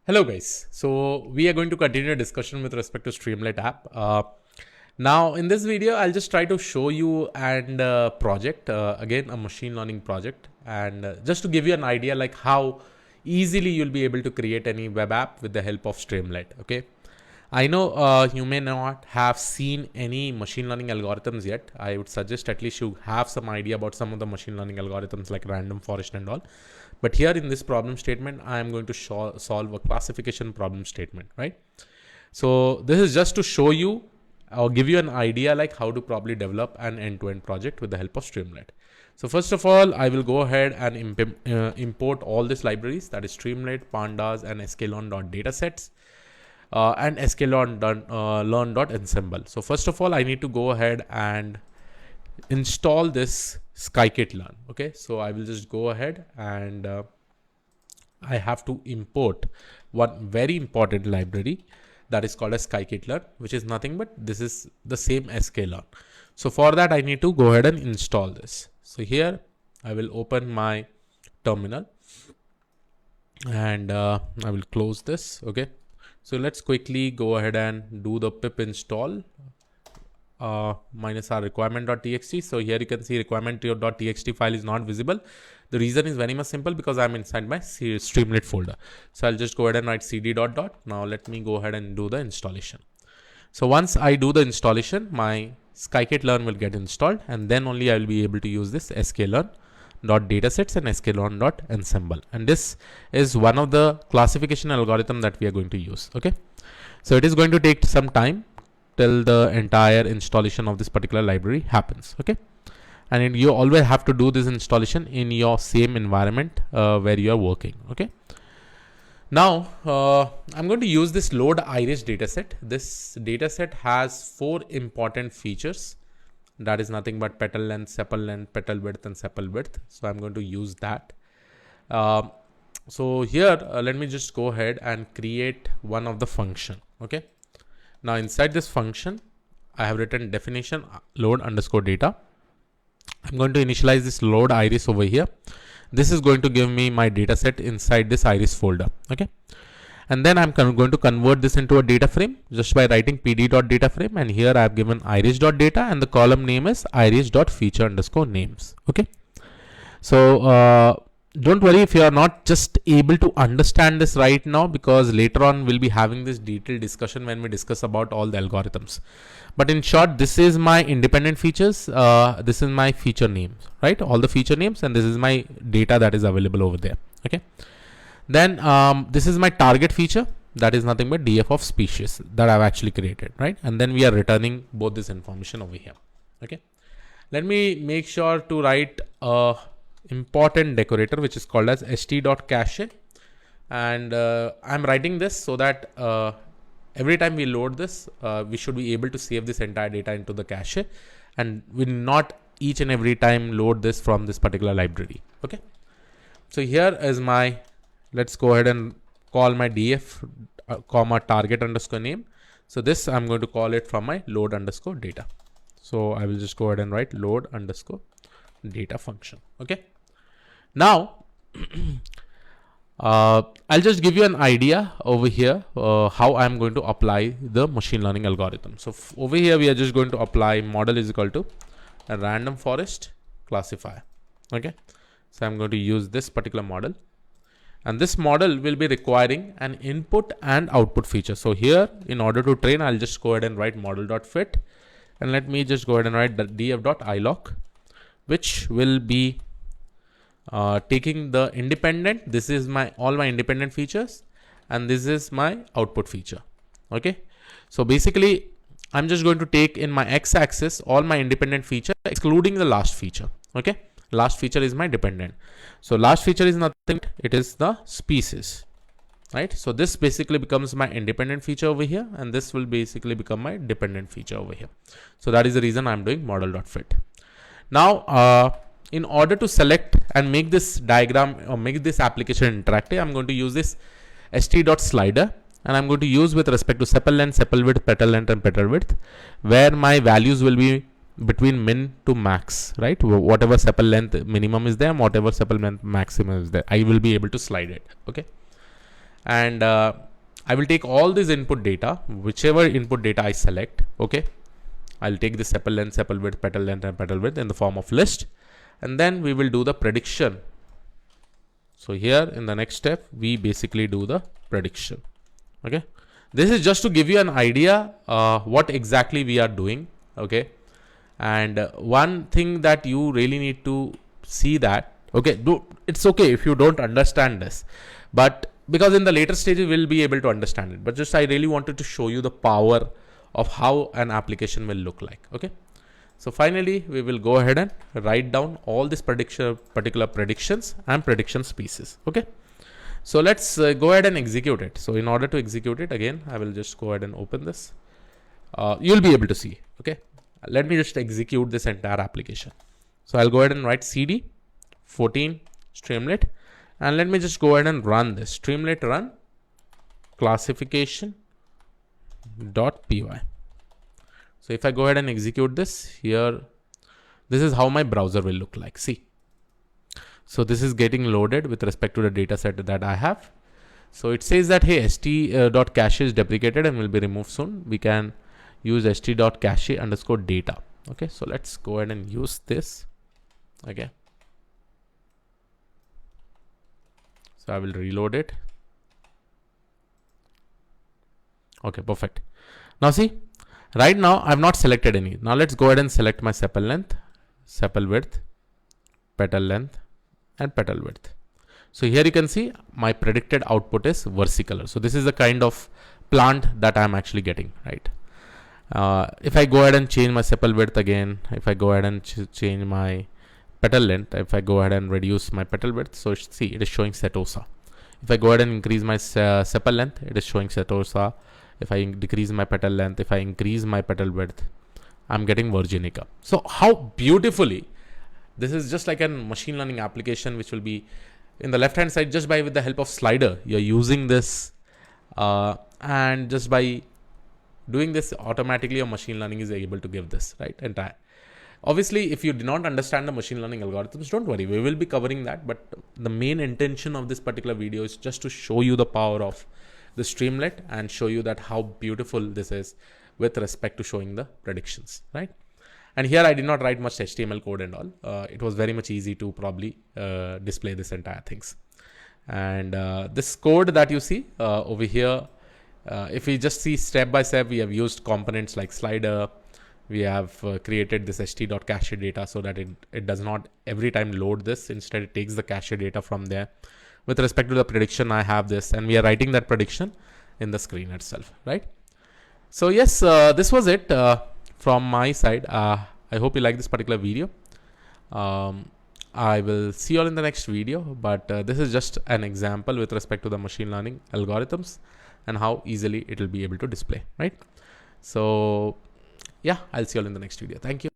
Hello guys. So we are going to continue a discussion with respect to Streamlit app. Now in this video, I'll just try to show you and project, again, a machine learning project. And just to give you an idea like how easily you'll be able to create any web app with the help of Streamlit. Okay. I know you may not have seen any machine learning algorithms yet. I would suggest at least you have some idea about some of the machine learning algorithms like random forest and all. But here in this problem statement, I am going to solve a classification problem statement, right? So this is just to show you or give you an idea like how to probably develop an end-to-end project with the help of Streamlit. So first of all, I will go ahead and import all these libraries, that is Streamlit, pandas, and sklearn.datasets. And sklearn.ensemble. So first of all, I need to go ahead and install this scikit-learn. Okay, so I will just go ahead and I have to import one very important library that is called as scikit-learn, which is nothing but this is the same sklearn. So for that, I need to go ahead and install this. So here I will open my terminal and I will close this. Okay. So let's quickly go ahead and do the pip install minus our requirement.txt. So here you can see requirement.txt file is not visible. The reason is very much simple because I'm inside my Streamlit folder. So I'll just go ahead and write cd dot dot. Now let me go ahead and do the installation. So once I do the installation, my scikit-learn will get installed and then only I will be able to use this sklearn.datasets and sklearn.ensemble, and this is one of the classification algorithm that we are going to use. Okay, so it is going to take some time till the entire installation of this particular library happens. Okay, and you always have to do this installation in your same environment where you are working. Okay, now I'm going to use this load iris dataset. This dataset has 4 important features. That is nothing but petal length, sepal length, petal width, and sepal width. So I'm going to use that. So here, let me just go ahead and create one of the function. Okay. Now inside this function, I have written definition load underscore data. I'm going to initialize this load iris over here. This is going to give me my data set inside this iris folder. Okay. And then I'm going to convert this into a data frame just by writing pd.dataframe, and here I have given iris.data and the column name is iris.feature underscore names. Okay. So don't worry if you are not just able to understand this right now, because later on we'll be having this detailed discussion when we discuss about all the algorithms. But in short, this is my independent features. This is my feature names, right? All the feature names, and this is my data that is available over there. Okay. Then this is my target feature, that is nothing but df of species that I've actually created, right? And then we are returning both this information over here. Okay. Let me make sure to write a important decorator which is called as st.cache, and I'm writing this so that every time we load this, we should be able to save this entire data into the cache, and will not each and every time load this from this particular library. Okay. So here is my, let's go ahead and call my df comma target underscore name. So this I'm going to call it from my load underscore data. So I will just go ahead and write load underscore data function. Okay. Now I'll just give you an idea over here how I'm going to apply the machine learning algorithm. So over here we are just going to apply model is equal to a random forest classifier. Okay. So I'm going to use this particular model. And this model will be requiring an input and output feature. So here, in order to train, I'll just go ahead and write model.fit. And let me just go ahead and write the df.iloc, which will be taking the independent. This is my all my independent features, and this is my output feature. Okay. So basically, I'm just going to take in my x-axis all my independent feature, excluding the last feature. Okay. Last feature is my dependent. So last feature is nothing, it is the species, right? So this basically becomes my independent feature over here, and this will basically become my dependent feature over here. So that is the reason I'm doing model.fit. Now, in order to select and make this diagram or make this application interactive, I'm going to use this st.slider, and I'm going to use with respect to sepal length, sepal width, petal length, and petal width, where my values will be between min to max, right? Whatever sepal length minimum is there, whatever sepal length maximum is there, I will be able to slide it. Okay. and I will take all this input data, whichever input data I select. Okay, I'll take the sepal length, sepal width, petal length, and petal width in the form of list, and then we will do the prediction. So here in the next step, we basically do the prediction. Okay, this is just to give you an idea what exactly we are doing. Okay, and one thing that you really need to see that, okay, it's okay if you don't understand this, but because in the later stages we'll be able to understand it, but just I really wanted to show you the power of how an application will look like. Okay, so finally we will go ahead and write down all these particular predictions and prediction pieces. Okay, so let's go ahead and execute it. So in order to execute it, again I will just go ahead and open this. You'll be able to see. Okay, let me just execute this entire application. So I'll go ahead and write cd 14 Streamlit, and let me just go ahead and run this. Streamlit run classification.py. So if I go ahead and execute this here, this is how my browser will look like. See, so this is getting loaded with respect to the data set that I have. So it says that, hey, st.cache is deprecated and will be removed soon. We can use st.cache underscore data. Okay, so let's go ahead and use this. Okay, so I will reload it. Okay, perfect. Now see, right now I've not selected any. Now let's go ahead and select my sepal length, sepal width, petal length, and petal width. So here you can see my predicted output is versicolor. So this is the kind of plant that I'm actually getting, right? If I go ahead and change my sepal width again, if I go ahead and change my petal length, if I go ahead and reduce my petal width, so see, it is showing setosa. If I go ahead and increase my sepal length, it is showing setosa. If I decrease my petal length, if I increase my petal width, I'm getting virginica. So how beautifully, this is just like a machine learning application, which will be in the left hand side just by with the help of slider. You're using this and just by doing this automatically, your machine learning is able to give this, right? Entire. Obviously, if you do not understand the machine learning algorithms, don't worry, we will be covering that. But the main intention of this particular video is just to show you the power of the Streamlit and show you that how beautiful this is with respect to showing the predictions, right? And here I did not write much HTML code and all. It was very much easy to probably display this entire things. And this code that you see over here, if we just see step by step, we have used components like slider. We have created this st.cache data so that it does not every time load this. Instead, it takes the cache data from there. With respect to the prediction, I have this, and we are writing that prediction in the screen itself, right? So yes, this was it from my side. I hope you like this particular video. I will see you all in the next video, but this is just an example with respect to the machine learning algorithms and how easily it will be able to display, right? So yeah, I'll see you all in the next video. Thank you.